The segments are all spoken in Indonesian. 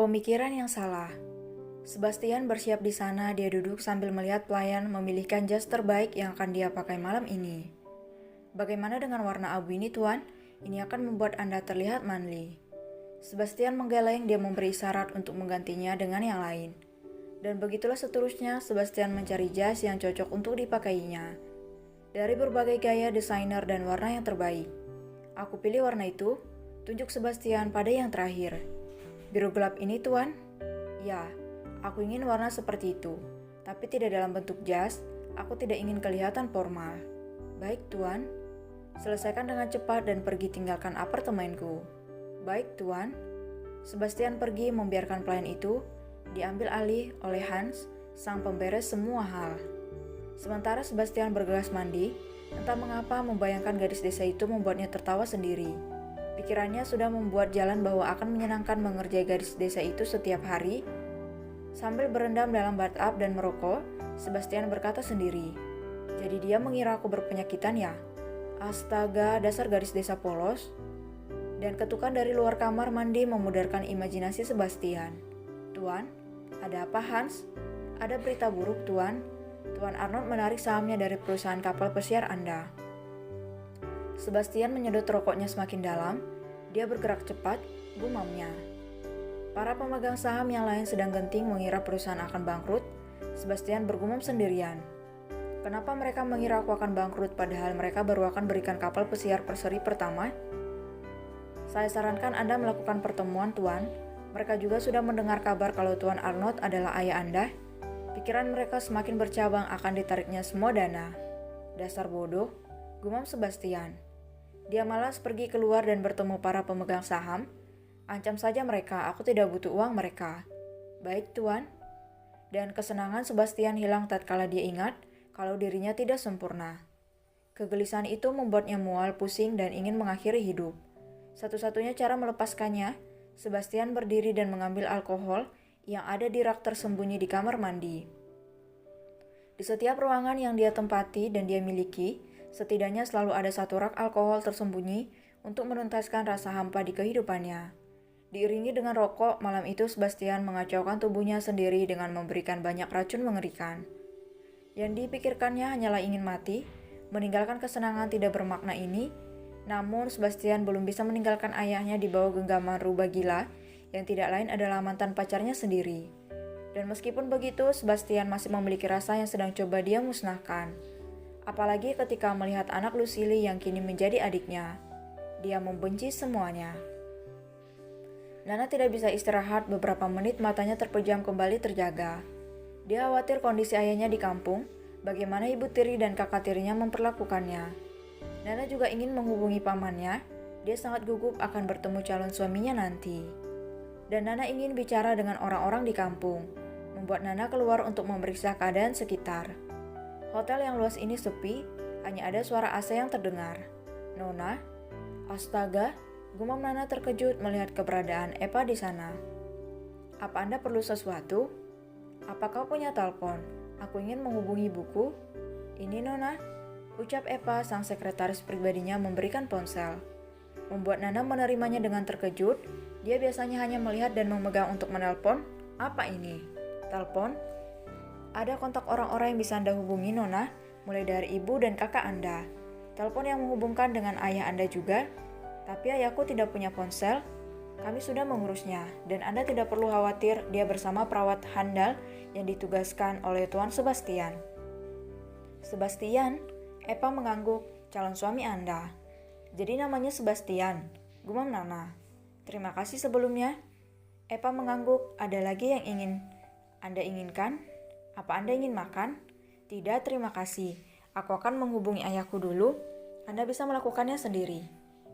Pemikiran yang salah. Sebastian bersiap di sana. Dia duduk sambil melihat pelayan memilihkan jas terbaik yang akan dia pakai malam ini. Bagaimana dengan warna abu ini, Tuan? Ini akan membuat Anda terlihat manly. Sebastian menggeleng. Dia memberi isyarat untuk menggantinya dengan yang lain. Dan begitulah seterusnya. Sebastian mencari jas yang cocok untuk dipakainya dari berbagai gaya, desainer, dan warna yang terbaik. Aku pilih warna itu, tunjuk Sebastian pada yang terakhir. Biru gelap ini, Tuan? Ya, aku ingin warna seperti itu, tapi tidak dalam bentuk jas. Aku tidak ingin kelihatan formal. Baik, Tuan. Selesaikan dengan cepat dan pergi tinggalkan apartemenku. Baik, Tuan. Sebastian pergi membiarkan pelayan itu diambil alih oleh Hans, sang pemberes semua hal. Sementara Sebastian bergegas mandi, entah mengapa membayangkan gadis desa itu membuatnya tertawa sendiri. Pikirannya sudah membuat jalan bahwa akan menyenangkan mengerjai gadis desa itu setiap hari. Sambil berendam dalam bathtub dan merokok, Sebastian berkata sendiri, "Jadi dia mengira aku berpenyakitan ya? Astaga, dasar gadis desa polos." Dan ketukan dari luar kamar mandi memudarkan imajinasi Sebastian. "Tuan, ada apa, Hans?" "Ada berita buruk, Tuan. Tuan Arnold menarik sahamnya dari perusahaan kapal pesiar Anda." Sebastian menyedot rokoknya semakin dalam. Dia bergerak cepat, gumamnya. Para pemegang saham yang lain sedang genting mengira perusahaan akan bangkrut. Sebastian bergumam sendirian. Kenapa mereka mengira aku akan bangkrut padahal mereka baru akan berikan kapal pesiar perseri pertama? Saya sarankan Anda melakukan pertemuan, Tuan. Mereka juga sudah mendengar kabar kalau Tuan Arnold adalah ayah Anda. Pikiran mereka semakin bercabang akan ditariknya semua dana. Dasar bodoh, gumam Sebastian. Dia malas pergi keluar dan bertemu para pemegang saham. Ancam saja mereka, aku tidak butuh uang mereka. Baik, Tuan. Dan kesenangan Sebastian hilang tatkala dia ingat kalau dirinya tidak sempurna. Kegelisahan itu membuatnya mual, pusing, dan ingin mengakhiri hidup. Satu-satunya cara melepaskannya, Sebastian berdiri dan mengambil alkohol yang ada di rak tersembunyi di kamar mandi. Di setiap ruangan yang dia tempati dan dia miliki, setidaknya selalu ada satu rak alkohol tersembunyi untuk menuntaskan rasa hampa di kehidupannya. Diiringi dengan rokok, malam itu Sebastian mengacaukan tubuhnya sendiri dengan memberikan banyak racun mengerikan. Yang dipikirkannya hanyalah ingin mati, meninggalkan kesenangan tidak bermakna ini. Namun Sebastian belum bisa meninggalkan ayahnya di bawah genggaman rubah gila yang tidak lain adalah mantan pacarnya sendiri. Dan meskipun begitu, Sebastian masih memiliki rasa yang sedang coba dia musnahkan. Apalagi ketika melihat anak Lucille yang kini menjadi adiknya. Dia membenci semuanya. Nana tidak bisa istirahat beberapa menit, matanya terpejam kembali terjaga. Dia khawatir kondisi ayahnya di kampung, bagaimana ibu tiri dan kakak tirinya memperlakukannya. Nana juga ingin menghubungi pamannya, dia sangat gugup akan bertemu calon suaminya nanti. Dan Nana ingin bicara dengan orang-orang di kampung, membuat Nana keluar untuk memeriksa keadaan sekitar. Hotel yang luas ini sepi, hanya ada suara AC yang terdengar. "Nona?" "Astaga," gumam Nana terkejut melihat keberadaan Epa di sana. "Apa Anda perlu sesuatu?" "Apa kau punya telepon? Aku ingin menghubungi ibuku." "Ini Nona," ucap Epa, sang sekretaris pribadinya memberikan ponsel. Membuat Nana menerimanya dengan terkejut. Dia biasanya hanya melihat dan memegang untuk menelpon. Apa ini? Telepon? "Ada kontak orang-orang yang bisa Anda hubungi, Nona, mulai dari ibu dan kakak Anda. Telepon yang menghubungkan dengan ayah Anda juga. Tapi ayahku tidak punya ponsel. Kami sudah mengurusnya, dan Anda tidak perlu khawatir, dia bersama perawat handal yang ditugaskan oleh Tuan Sebastian." "Sebastian?" Epa mengangguk, "calon suami Anda." "Jadi namanya Sebastian," gumam Nana. "Terima kasih sebelumnya." Epa mengangguk, "Ada lagi yang ingin Anda inginkan? Apa Anda ingin makan?" "Tidak, terima kasih. Aku akan menghubungi ayahku dulu. Anda bisa melakukannya sendiri."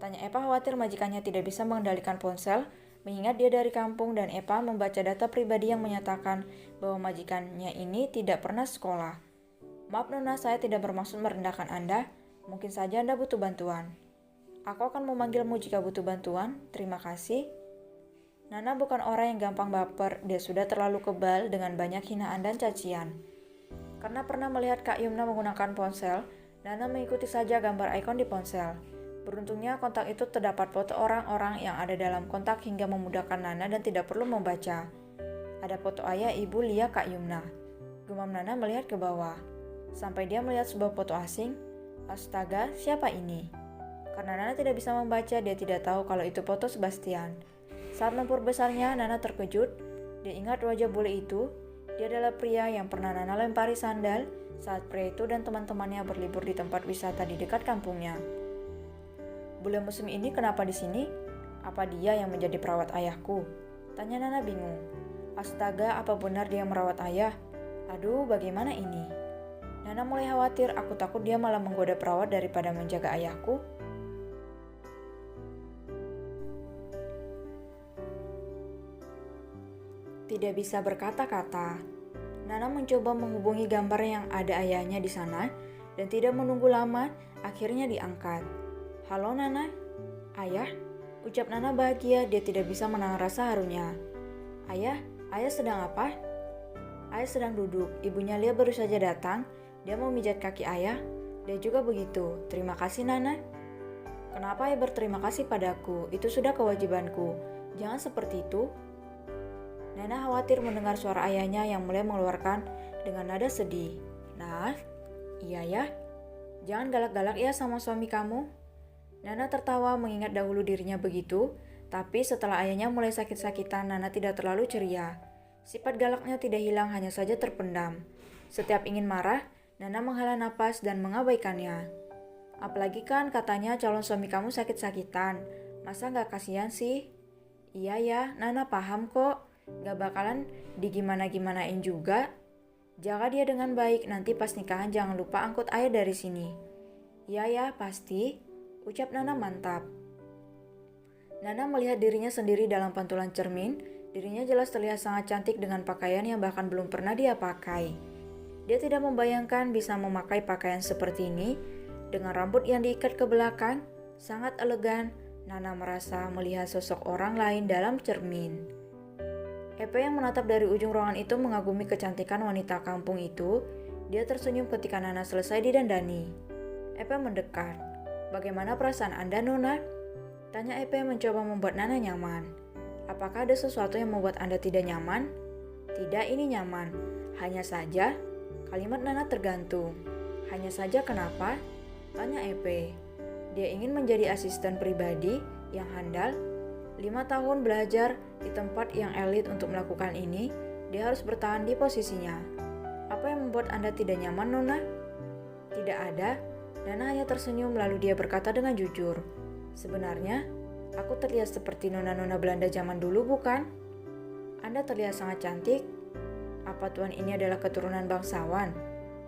Tanya Epa khawatir majikannya tidak bisa mengendalikan ponsel, mengingat dia dari kampung dan Epa membaca data pribadi yang menyatakan bahwa majikannya ini tidak pernah sekolah. "Maaf Nona, saya tidak bermaksud merendahkan Anda. Mungkin saja Anda butuh bantuan." "Aku akan memanggilmu jika butuh bantuan. Terima kasih." Nana bukan orang yang gampang baper, dia sudah terlalu kebal dengan banyak hinaan dan cacian. Karena pernah melihat Kak Yumna menggunakan ponsel, Nana mengikuti saja gambar ikon di ponsel. Beruntungnya kontak itu terdapat foto orang-orang yang ada dalam kontak hingga memudahkan Nana dan tidak perlu membaca. Ada foto ayah, ibu, Lia, Kak Yumna. Gumam Nana melihat ke bawah. Sampai dia melihat sebuah foto asing. Astaga, siapa ini? Karena Nana tidak bisa membaca, dia tidak tahu kalau itu foto Sebastian. Saat lumpur besarnya, Nana terkejut. Dia ingat wajah bule itu. Dia adalah pria yang pernah Nana lempari sandal saat pria itu dan teman-temannya berlibur di tempat wisata di dekat kampungnya. Bule musim ini kenapa di sini? Apa dia yang menjadi perawat ayahku? Tanya Nana bingung. Astaga, apa benar dia merawat ayah? Aduh, bagaimana ini? Nana mulai khawatir, aku takut dia malah menggoda perawat daripada menjaga ayahku. Tidak bisa berkata-kata. Nana mencoba menghubungi gambar yang ada ayahnya di sana dan tidak menunggu lama, akhirnya diangkat. Halo Nana, ayah, ucap Nana bahagia, dia tidak bisa menahan rasa harunya. Ayah sedang apa? Ayah sedang duduk, ibunya Lia baru saja datang, dia mau mijat kaki ayah, dia juga begitu, terima kasih Nana. Kenapa ayah berterima kasih padaku, itu sudah kewajibanku, jangan seperti itu. Nana khawatir mendengar suara ayahnya yang mulai mengeluarkan dengan nada sedih. Nah, iya ya, jangan galak-galak ya sama suami kamu. Nana tertawa mengingat dahulu dirinya begitu, tapi setelah ayahnya mulai sakit-sakitan, Nana tidak terlalu ceria. Sifat galaknya tidak hilang, hanya saja terpendam. Setiap ingin marah, Nana menghela napas dan mengabaikannya. Apalagi kan katanya calon suami kamu sakit-sakitan, masa gak kasihan sih? Iya ya, Nana paham kok, gak bakalan digimana-gimanain juga. Jaga dia dengan baik, nanti pas nikahan jangan lupa angkut ayah dari sini. Iya ya, pasti. Ucap Nana mantap. Nana melihat dirinya sendiri dalam pantulan cermin. Dirinya jelas terlihat sangat cantik dengan pakaian yang bahkan belum pernah dia pakai. Dia tidak membayangkan bisa memakai pakaian seperti ini. Dengan rambut yang diikat ke belakang, sangat elegan. Nana merasa melihat sosok orang lain dalam cermin. Epe yang menatap dari ujung ruangan itu mengagumi kecantikan wanita kampung itu. Dia tersenyum ketika Nana selesai didandani. Epe mendekat. Bagaimana perasaan Anda, Nona? Tanya Epe mencoba membuat Nana nyaman. Apakah ada sesuatu yang membuat Anda tidak nyaman? Tidak, ini nyaman. Hanya saja, kalimat Nana tergantung. Hanya saja kenapa? Tanya Epe. Dia ingin menjadi asisten pribadi yang handal. 5 tahun belajar di tempat yang elit untuk melakukan ini, dia harus bertahan di posisinya. Apa yang membuat Anda tidak nyaman, Nona? Tidak ada. Nana hanya tersenyum lalu dia berkata dengan jujur. Sebenarnya, aku terlihat seperti nona-nona Belanda zaman dulu bukan? Anda terlihat sangat cantik. Apa tuan ini adalah keturunan bangsawan?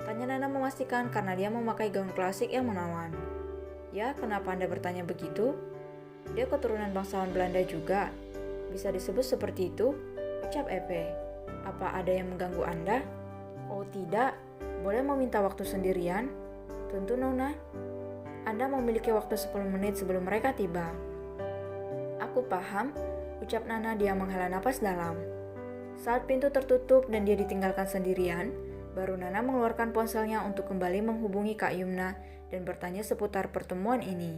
Tanya Nana memastikan karena dia memakai gaun klasik yang menawan. Ya, kenapa Anda bertanya begitu? Dia keturunan bangsawan Belanda juga. Bisa disebut seperti itu? Ucap Epe. Apa ada yang mengganggu Anda? Oh tidak, boleh meminta waktu sendirian? Tentu Nona, Anda memiliki waktu 10 menit sebelum mereka tiba. Aku paham, ucap Nana, dia menghela napas dalam. Saat pintu tertutup dan dia ditinggalkan sendirian, baru Nana mengeluarkan ponselnya untuk kembali menghubungi Kak Yumna dan bertanya seputar pertemuan ini.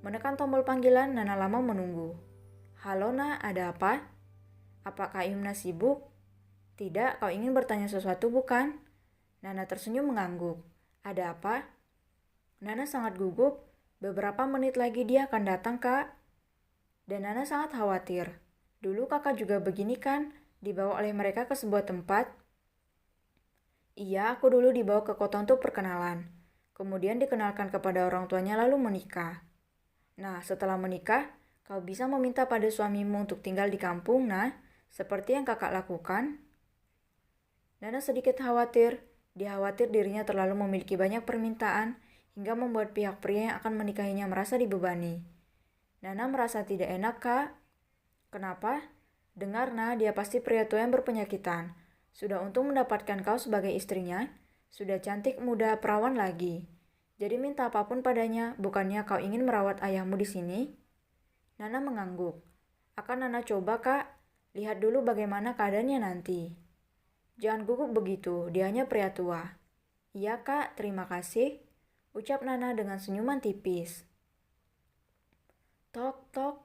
Menekan tombol panggilan, Nana lama menunggu. Halo Na, ada apa? Apa Kak Yumna sibuk? Tidak, kau ingin bertanya sesuatu bukan? Nana tersenyum mengangguk. Ada apa? Nana sangat gugup. Beberapa menit lagi dia akan datang, Kak. Dan Nana sangat khawatir. Dulu kakak juga begini kan? Dibawa oleh mereka ke sebuah tempat. Iya, aku dulu dibawa ke kota untuk perkenalan. Kemudian dikenalkan kepada orang tuanya lalu menikah. Nah, setelah menikah, kau bisa meminta pada suamimu untuk tinggal di kampung, nah, seperti yang kakak lakukan. Nana sedikit khawatir. Dia khawatir dirinya terlalu memiliki banyak permintaan hingga membuat pihak pria yang akan menikahinya merasa dibebani. Nana merasa tidak enak, Kak. Kenapa? Dengar, Nah, dia pasti pria tua yang berpenyakitan. Sudah untung mendapatkan kau sebagai istrinya. Sudah cantik, muda, perawan lagi. Jadi minta apapun padanya, bukannya kau ingin merawat ayahmu di sini? Nana mengangguk. Akan Nana coba, Kak. Lihat dulu bagaimana keadaannya nanti. Jangan gugup begitu, dia hanya pria tua. Iya Kak, terima kasih, ucap Nana dengan senyuman tipis. Tok, tok.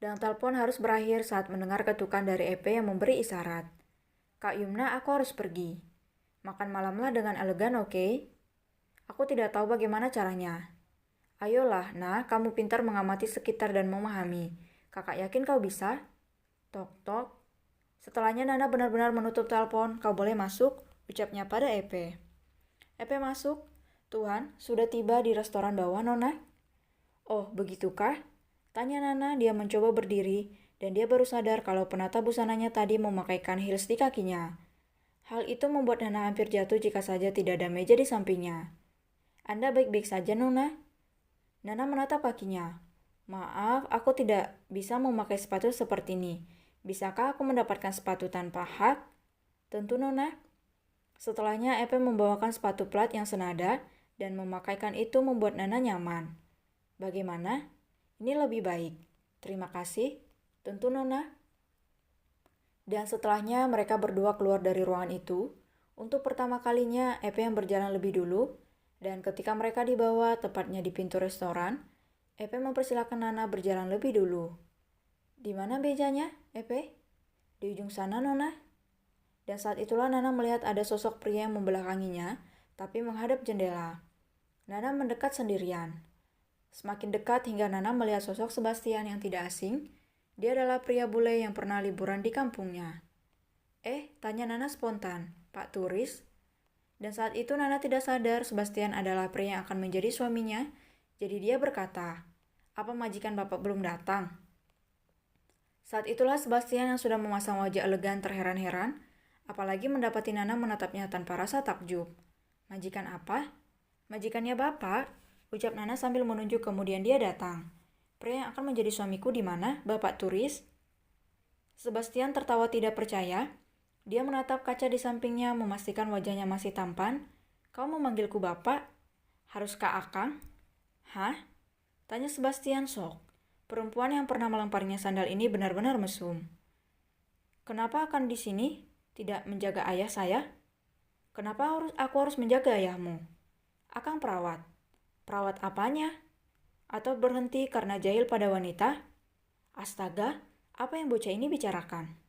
Dan telepon harus berakhir saat mendengar ketukan dari EP yang memberi isyarat. Kak Yumna, aku harus pergi. Makan malamlah dengan elegan, oke? Aku tidak tahu bagaimana caranya. Ayolah, nah, kamu pintar mengamati sekitar dan memahami. Kakak yakin kau bisa? Tok, tok. Setelahnya Nana benar-benar menutup telepon. Kau boleh masuk, ucapnya pada EP. EP masuk. Tuhan, sudah tiba di restoran bawah, Nona. Oh, begitukah? Tanya Nana, dia mencoba berdiri, dan dia baru sadar kalau penata busananya tadi memakaikan heels di kakinya. Hal itu membuat Nana hampir jatuh jika saja tidak ada meja di sampingnya. Anda baik-baik saja, Nona? Nana menatap kakinya. Maaf, aku tidak bisa memakai sepatu seperti ini. Bisakah aku mendapatkan sepatu tanpa hak? Tentu, Nona. Setelahnya, Epe membawakan sepatu plat yang senada, dan memakaikan itu membuat Nana nyaman. Bagaimana? Ini lebih baik. Terima kasih. Tentu, Nona. Dan setelahnya mereka berdua keluar dari ruangan itu. Untuk pertama kalinya, Epe yang berjalan lebih dulu. Dan ketika mereka dibawa, tepatnya di pintu restoran, Epe mempersilahkan Nana berjalan lebih dulu. Di mana mejanya, Epe? Di ujung sana, Nona. Dan saat itulah Nana melihat ada sosok pria yang membelakanginya, tapi menghadap jendela. Nana mendekat sendirian. Semakin dekat hingga Nana melihat sosok Sebastian yang tidak asing. Dia adalah pria bule yang pernah liburan di kampungnya. Tanya Nana spontan, Pak Turis? Dan saat itu Nana tidak sadar Sebastian adalah pria yang akan menjadi suaminya. Jadi dia berkata, apa majikan bapak belum datang? Saat itulah Sebastian yang sudah memasang wajah elegan terheran-heran, apalagi mendapati Nana menatapnya tanpa rasa takjub. Majikan apa? Majikannya bapak, ucap Nana sambil menunjuk, kemudian dia datang. Pria yang akan menjadi suamiku di mana, Bapak Turis? Sebastian tertawa tidak percaya. Dia menatap kaca di sampingnya, memastikan wajahnya masih tampan. Kau memanggilku bapak? Haruskah akang? Hah? Tanya Sebastian sok. Perempuan yang pernah melemparnya sandal ini benar-benar mesum. Kenapa akan di sini? Tidak menjaga ayah saya? Kenapa aku harus menjaga ayahmu? Akang perawat. Perawat apanya? Atau berhenti karena jahil pada wanita? Astaga, apa yang bocah ini bicarakan?